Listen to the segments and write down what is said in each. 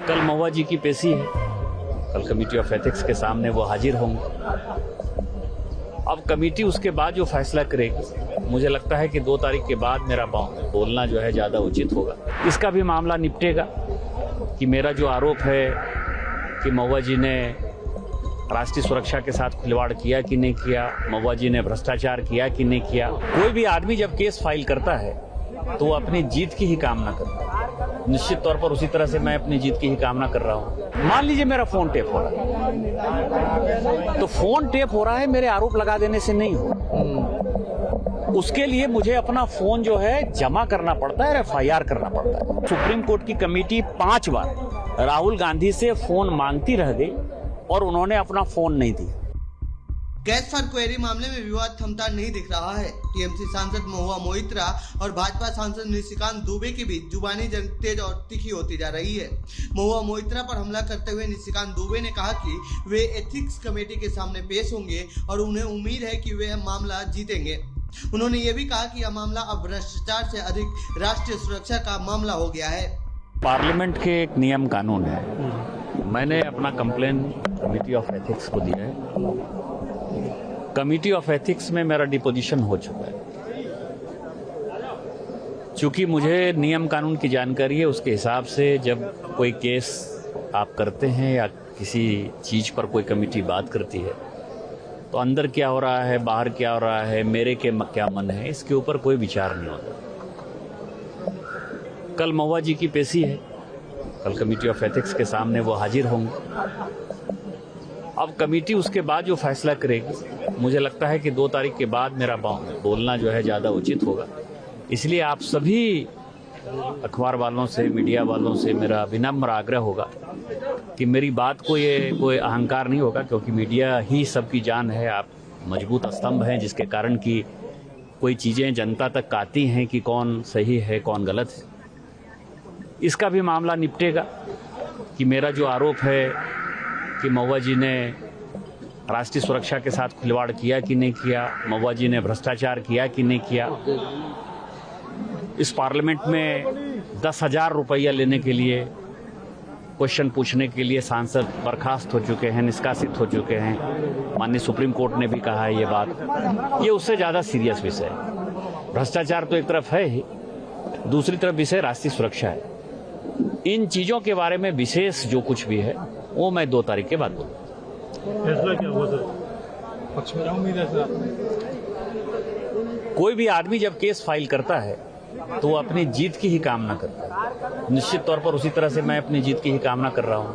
कल महुआ जी की पेशी है, कल कमेटी ऑफ एथिक्स के सामने वो हाजिर होंगे। अब कमेटी उसके बाद जो फैसला करेगी, मुझे लगता है कि 2 तारीख के बाद मेरा बोलना जो है ज़्यादा उचित होगा। इसका भी मामला निपटेगा कि मेरा जो आरोप है कि महुआ जी ने राष्ट्रीय सुरक्षा के साथ खिलवाड़ किया कि नहीं किया, महुआ जी ने भ्रष्टाचार किया कि नहीं किया। कोई भी आदमी जब केस फाइल करता है तो वो अपनी जीत की ही कामना करता है। निश्चित तौर पर उसी तरह से मैं अपनी जीत की ही कामना कर रहा हूँ। मान लीजिए मेरा फोन टेप हो रहा है, तो फोन टेप हो रहा है मेरे आरोप लगा देने से नहीं हो। उसके लिए मुझे अपना फोन जो है जमा करना पड़ता है, FIR करना पड़ता है। सुप्रीम कोर्ट की कमेटी 5 बार राहुल गांधी से फोन मांगती रह गई और उन्होंने अपना फोन नहीं दिया। कैश फॉर क्वेरी मामले में विवाद थमता नहीं दिख रहा है। टीएमसी सांसद महुआ मोइत्रा और भाजपा सांसद निशिकांत दुबे के बीच जुबानी जंग तेज और तीखी होती जा रही है। महुआ मोइत्रा पर हमला करते हुए निशिकांत दुबे ने कहा कि वे एथिक्स कमेटी के सामने पेश होंगे और उन्हें उम्मीद है कि वे मामला जीतेंगे। उन्होंने ये भी कहा कि यह मामला अब भ्रष्टाचार से अधिक राष्ट्रीय सुरक्षा का मामला हो गया है। पार्लियामेंट के एक नियम कानून है, मैंने अपना कंप्लेन कमेटी ऑफ एथिक्स को दिया है। कमेटी ऑफ एथिक्स में मेरा डिपोजिशन हो चुका है। चूंकि मुझे नियम कानून की जानकारी है, उसके हिसाब से जब कोई केस आप करते हैं या किसी चीज पर कोई कमेटी बात करती है तो अंदर क्या हो रहा है, बाहर क्या हो रहा है, मेरे के क्या मन है, इसके ऊपर कोई विचार नहीं होता। कल महुआ जी की पेशी है, कल कमेटी ऑफ एथिक्स के सामने वो हाजिर होंगे। अब कमेटी उसके बाद जो फैसला करेगी, मुझे लगता है कि 2 तारीख के बाद मेरा बोलना जो है ज़्यादा उचित होगा। इसलिए आप सभी अखबार वालों से, मीडिया वालों से मेरा विनम्र आग्रह होगा कि मेरी बात को ये कोई अहंकार नहीं होगा, क्योंकि मीडिया ही सबकी जान है। आप मजबूत स्तंभ हैं जिसके कारण कि कोई चीज़ें जनता तक आती हैं कि कौन सही है कौन गलत है। इसका भी मामला निपटेगा कि मेरा जो आरोप है कि महुआ जी ने राष्ट्रीय सुरक्षा के साथ खिलवाड़ किया कि नहीं किया, महुआ जी ने भ्रष्टाचार किया कि नहीं किया। इस पार्लियामेंट में 10,000 रुपया लेने के लिए, क्वेश्चन पूछने के लिए सांसद बर्खास्त हो चुके हैं, निष्कासित हो चुके हैं। माननीय सुप्रीम कोर्ट ने भी कहा है ये बात। ये उससे ज़्यादा सीरियस विषय है। भ्रष्टाचार तो एक तरफ है ही, दूसरी तरफ विषय राष्ट्रीय सुरक्षा है। इन चीज़ों के बारे में विशेष जो कुछ भी है वो मैं 2 तारीख के बाद बोलूँगा। फैसला क्या हुआ सर? पक्ष में उम्मीद है सर? कोई भी आदमी जब केस फाइल करता है तो वो अपनी जीत की ही कामना करता है। निश्चित तौर पर उसी तरह से मैं अपनी जीत की ही कामना कर रहा हूँ।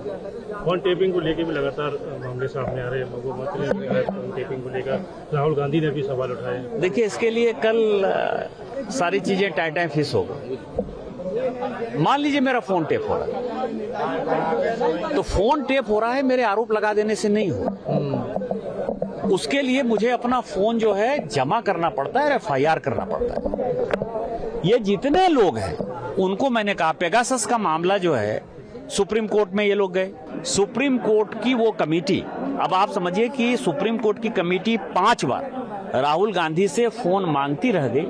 फोन टेपिंग को लेकर भी लगातार मामले सामने आ रहे हैं। फोन टेपिंग को लेकर राहुल गांधी ने भी सवाल उठाए। देखिए, इसके लिए कल सारी चीजें टाइम फिक्स होगा। मान लीजिए मेरा फोन टेप हो रहा है, तो फोन टेप हो रहा है मेरे आरोप लगा देने से नहीं हो। उसके लिए मुझे अपना फोन जो है जमा करना पड़ता है, FIR करना पड़ता है। ये जितने लोग हैं उनको मैंने कहा, पेगासस का मामला जो है सुप्रीम कोर्ट में ये लोग गए। सुप्रीम कोर्ट की वो कमेटी, अब आप समझिए कि सुप्रीम कोर्ट की कमेटी 5 बार राहुल गांधी से फोन मांगती रह गई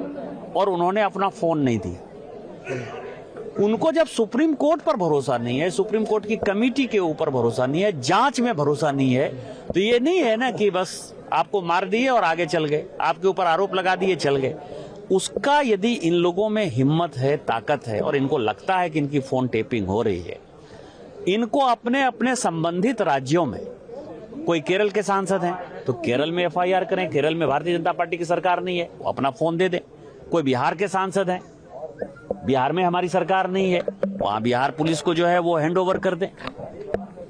और उन्होंने अपना फोन नहीं दिया। उनको जब सुप्रीम कोर्ट पर भरोसा नहीं है, सुप्रीम कोर्ट की कमेटी के ऊपर भरोसा नहीं है, जांच में भरोसा नहीं है, तो ये नहीं है ना कि बस आपको मार दिए और आगे चल गए, आपके ऊपर आरोप लगा दिए चल गए। उसका यदि इन लोगों में हिम्मत है, ताकत है और इनको लगता है कि इनकी फोन टेपिंग हो रही है, इनको अपने अपने संबंधित राज्यों में, कोई केरल के सांसद हैं तो केरल में FIR करें। केरल में भारतीय जनता पार्टी की सरकार नहीं है, वो अपना फोन दे दें। कोई बिहार के सांसद हैं, बिहार में हमारी सरकार नहीं है, वहां बिहार पुलिस को जो है वो हैंड ओवर कर दें।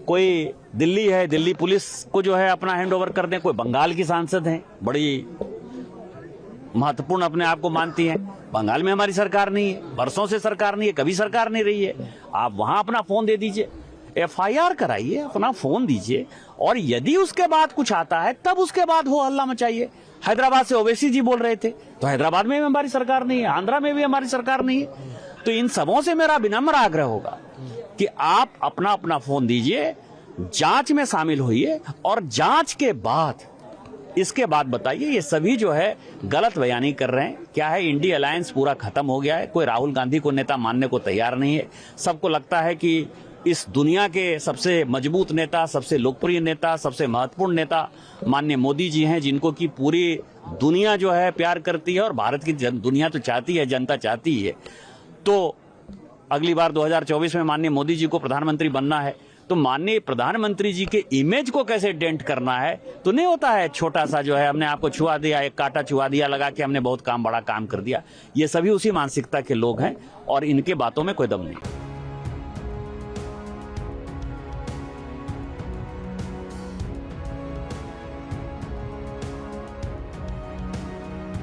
कोई दिल्ली है, दिल्ली पुलिस को जो है अपना हैंड ओवर कर दें। कोई बंगाल की सांसद हैं, बड़ी महत्वपूर्ण अपने आप को मानती हैं, बंगाल में हमारी सरकार नहीं है, वर्षों से सरकार नहीं है, कभी सरकार नहीं रही है। आप वहां अपना फोन दे दीजिए, FIR कराइए, अपना फोन दीजिए, और यदि उसके बाद कुछ आता है तब उसके बाद हो हल्ला मचाइए। हैदराबाद से ओवैसी जी बोल रहे थे, तो हैदराबाद में भी हमारी सरकार नहीं है, आंध्रा में भी हमारी सरकार नहीं है। तो इन सबों से मेरा विनम्र आग्रह होगा कि आप अपना अपना फोन दीजिए, जांच में शामिल होइए और जांच के बाद इसके बाद बताइए। ये सभी जो है गलत बयानी कर रहे हैं। क्या है, इंडिया अलायंस पूरा खत्म हो गया है, कोई राहुल गांधी को नेता मानने को तैयार नहीं है। सबको लगता है कि इस दुनिया के सबसे मजबूत नेता, सबसे लोकप्रिय नेता, सबसे महत्वपूर्ण नेता माननीय मोदी जी हैं, जिनको की पूरी दुनिया जो है प्यार करती है और भारत की दुनिया तो चाहती है, जनता चाहती है। तो अगली बार 2024 में माननीय मोदी जी को प्रधानमंत्री बनना है, तो माननीय प्रधानमंत्री जी के इमेज को कैसे डेंट करना है, तो नहीं होता है छोटा सा जो है हमने आपको छुआ दिया, एक कांटा छुआ दिया लगा के हमने बहुत बड़ा काम कर दिया। ये सभी उसी मानसिकता के लोग हैं और इनके बातों में कोई दम नहीं।